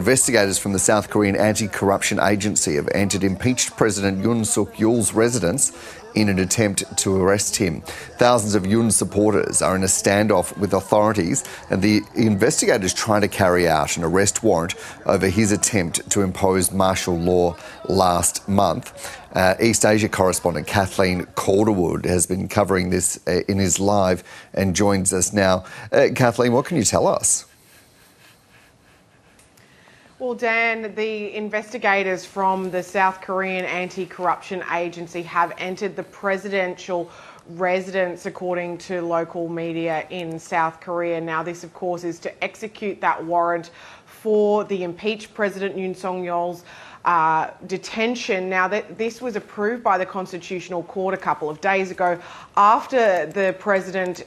Investigators from the South Korean anti-corruption agency have entered impeached President Yoon Suk Yeol's residence in an attempt to arrest him. Thousands of Yoon supporters are in a standoff with authorities, and the investigators trying to carry out an arrest warrant over his attempt to impose martial law last month. East Asia correspondent Kathleen Calderwood has been covering this in his live and joins us now. Kathleen, what can you tell us? Well, Dan, the investigators from the South Korean anti-corruption agency have entered the presidential residence, according to local media in South Korea. Now, this, of course, is to execute that warrant for the impeached President Yoon Suk Yeol's detention. Now, this was approved by the Constitutional Court a couple of days ago after the president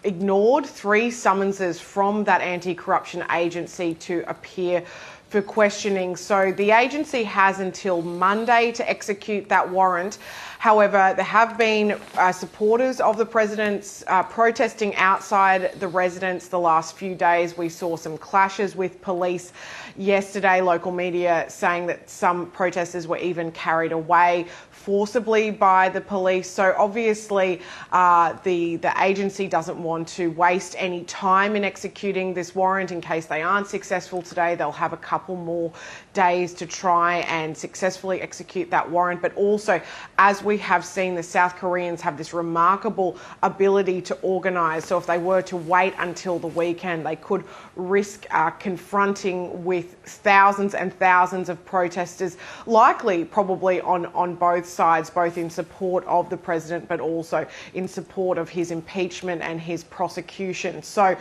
ignored 3 summonses from that anti-corruption agency to appear for questioning. So the agency has until Monday to execute that warrant. However, there have been supporters of the president's protesting outside the residence the last few days. We saw some clashes with police yesterday, local media saying that some protesters were even carried away forcibly by the police. So obviously the agency doesn't want to waste any time in executing this warrant. In case they aren't successful today, they'll have a couple more days to try and successfully execute that warrant. But also, as we have seen, the South Koreans have this remarkable ability to organise. So if they were to wait until the weekend, they could risk confronting with thousands and thousands of protesters, likely probably on both sides, both in support of the president but also in support of his impeachment and his prosecution. So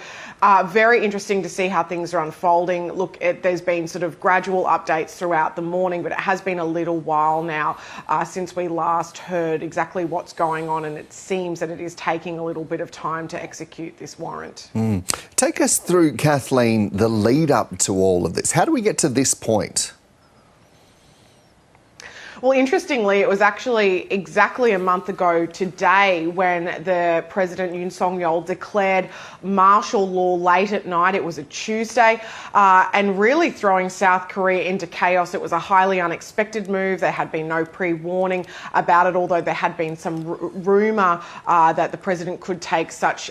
very interesting to see how things are unfolding. Look, there's been sort of gradual updates throughout the morning, but it has been a little while now since we last heard exactly what's going on, and it seems that it is taking a little bit of time to execute this warrant. Take us through, Kathleen, the lead up to all of this. How do we get to this point? Well, interestingly, it was actually exactly a month ago today when the President Yoon Suk Yeol declared martial law late at night. It was a Tuesday, and really throwing South Korea into chaos. It was a highly unexpected move. There had been no pre-warning about it, although there had been some rumour that the president could take such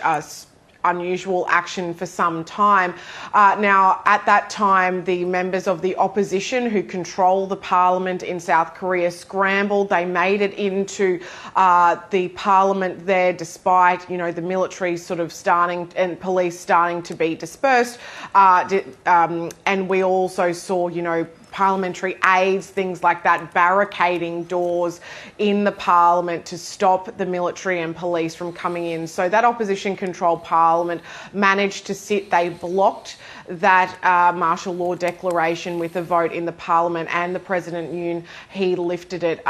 unusual action for some time. Now, at that time, the members of the opposition who control the parliament in South Korea scrambled. They made it into the parliament there, despite, the military sort of starting and police starting to be dispersed. And we also saw, parliamentary aides, things like that, barricading doors in the parliament to stop the military and police from coming in. So that opposition-controlled parliament managed to sit. They blocked that martial law declaration with a vote in the parliament, and the President Yoon, he lifted it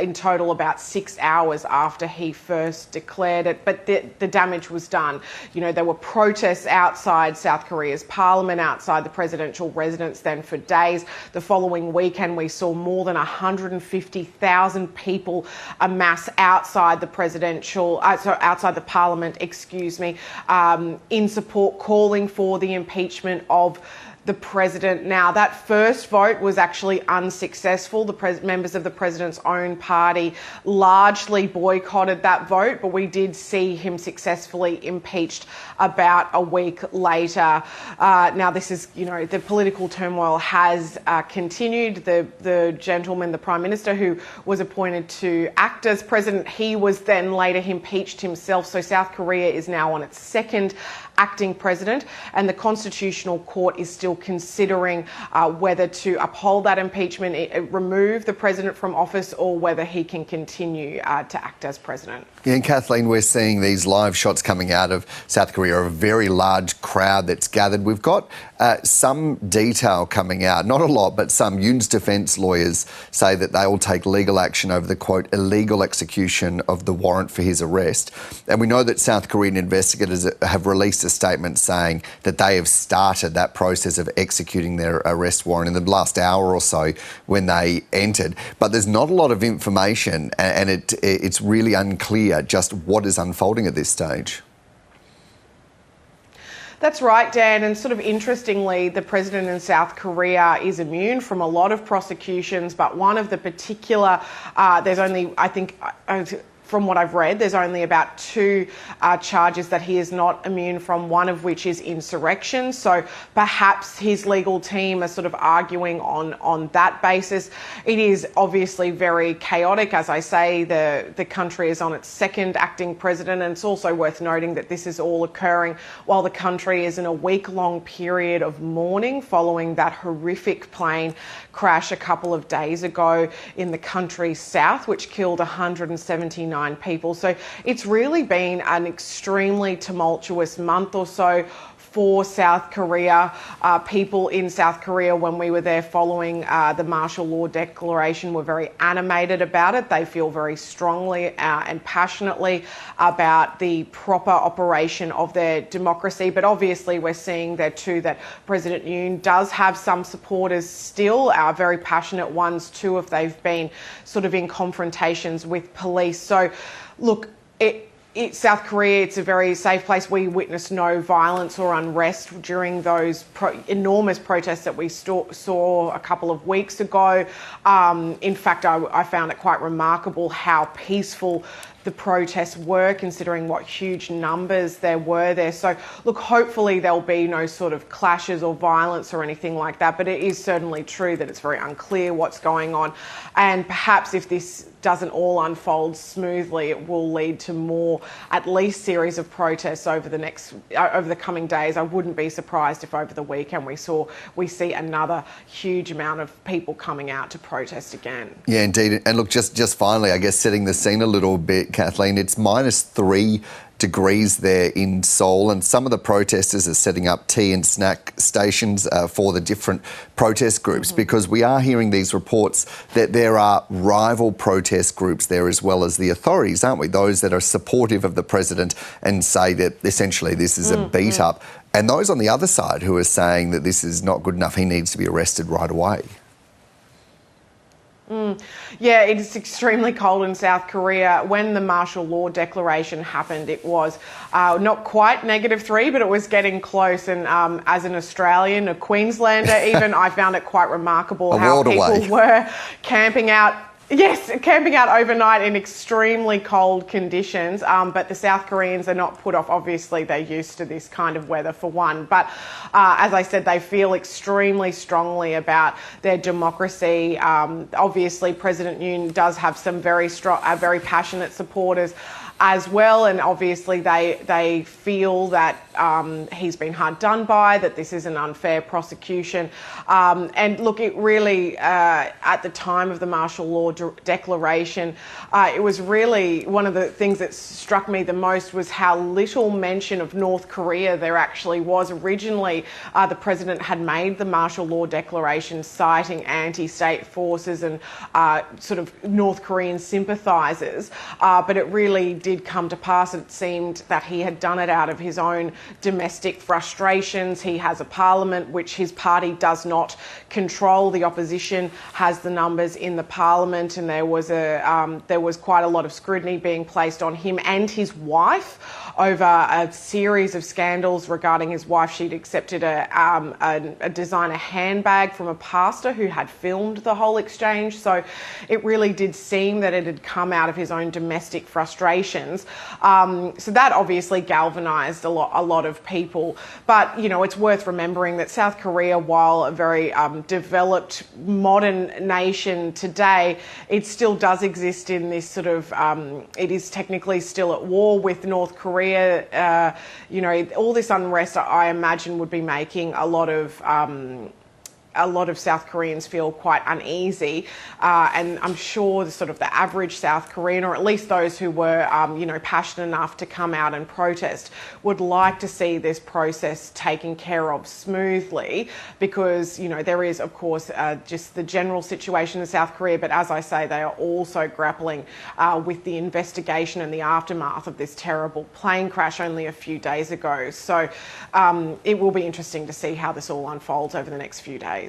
in total about 6 hours after he first declared it. But the damage was done. There were protests outside South Korea's parliament, outside the presidential residence then for days. The following weekend, we saw more than 150,000 people amass outside the outside the parliament, in support, calling for the impeachment of the president. Now, that first vote was actually unsuccessful. The members of the president's own party largely boycotted that vote, but we did see him successfully impeached about a week later. Now, this is, the political turmoil has continued. The gentleman, the Prime Minister, who was appointed to act as president, he was then later impeached himself. So South Korea is now on its second acting president, and the Constitutional Court is still considering whether to uphold that impeachment, remove the president from office, or whether he can continue to act as president. Yeah, and Kathleen, we're seeing these live shots coming out of South Korea, a very large crowd that's gathered. We've got some detail coming out, not a lot, but some. Yoon's defence lawyers say that they will take legal action over the, quote, illegal execution of the warrant for his arrest. And we know that South Korean investigators have released a statement saying that they have started that process of executing their arrest warrant in the last hour or so when they entered. But there's not a lot of information, and it's really unclear just what is unfolding at this stage. That's right, Dan. And sort of interestingly, the president in South Korea is immune from a lot of prosecutions, but one of the particular, there's only, I think, from what I've read, there's only about 2 charges that he is not immune from, one of which is insurrection. So perhaps his legal team are sort of arguing on that basis. It is obviously very chaotic. As I say, the country is on its 2nd acting president, and it's also worth noting that this is all occurring while the country is in a week-long period of mourning following that horrific plane crash a couple of days ago in the country's south, which killed 179 people. So it's really been an extremely tumultuous month or so for South Korea. People in South Korea, when we were there following the martial law declaration, were very animated about it. They feel very strongly and passionately about the proper operation of their democracy. But obviously we're seeing there too that President Yoon does have some supporters still, very passionate ones too, if they've been sort of in confrontations with police. So look, South Korea, it's a very safe place. We witnessed no violence or unrest during those enormous protests that we saw a couple of weeks ago. In fact, I found it quite remarkable how peaceful the protests were, considering what huge numbers there were there. So look, hopefully there'll be no sort of clashes or violence or anything like that, but it is certainly true that it's very unclear what's going on. And perhaps if this doesn't all unfold smoothly, it will lead to more, at least, series of protests over the coming days. I wouldn't be surprised if over the weekend we see another huge amount of people coming out to protest again. Yeah, indeed. And look, just finally, I guess setting the scene a little bit, Kathleen, it's -3 degrees there in Seoul, and some of the protesters are setting up tea and snack stations for the different protest groups, because we are hearing these reports that there are rival protest groups there as well as the authorities, aren't we? Those that are supportive of the president and say that essentially this is a beat up, and those on the other side who are saying that this is not good enough, he needs to be arrested right away. Yeah, it is extremely cold in South Korea. When the martial law declaration happened, it was not quite -3, but it was getting close. And as an Australian, a Queenslander even, I found it quite remarkable how people were camping out. Yes, camping out overnight in extremely cold conditions, but the South Koreans are not put off. Obviously, they're used to this kind of weather for one. But as I said, they feel extremely strongly about their democracy. Obviously, President Yoon does have some very strong, very passionate supporters as well, and obviously they feel that he's been hard done by, that this is an unfair prosecution. And look, it really, at the time of the martial law declaration, it was really one of the things that struck me the most was how little mention of North Korea there actually was. Originally, the president had made the martial law declaration citing anti-state forces and sort of North Korean sympathisers, but it really did come to pass. It seemed that he had done it out of his own domestic frustrations. He has a parliament which his party does not control. The opposition has the numbers in the parliament, and there was quite a lot of scrutiny being placed on him and his wife over a series of scandals regarding his wife. She'd accepted a designer handbag from a pastor who had filmed the whole exchange. So it really did seem that it had come out of his own domestic frustrations. So that obviously galvanised a lot of people. But, you know, it's worth remembering that South Korea, while a very developed modern nation today, it still does exist in this sort of, it is technically still at war with North Korea. You know, all this unrest, I imagine, would be making a lot of South Koreans feel quite uneasy, and I'm sure the average South Korean, or at least those who were, you know, passionate enough to come out and protest, would like to see this process taken care of smoothly, because, you know, there is, of course, just the general situation in South Korea, but as I say, they are also grappling with the investigation and the aftermath of this terrible plane crash only a few days ago. So it will be interesting to see how this all unfolds over the next few days.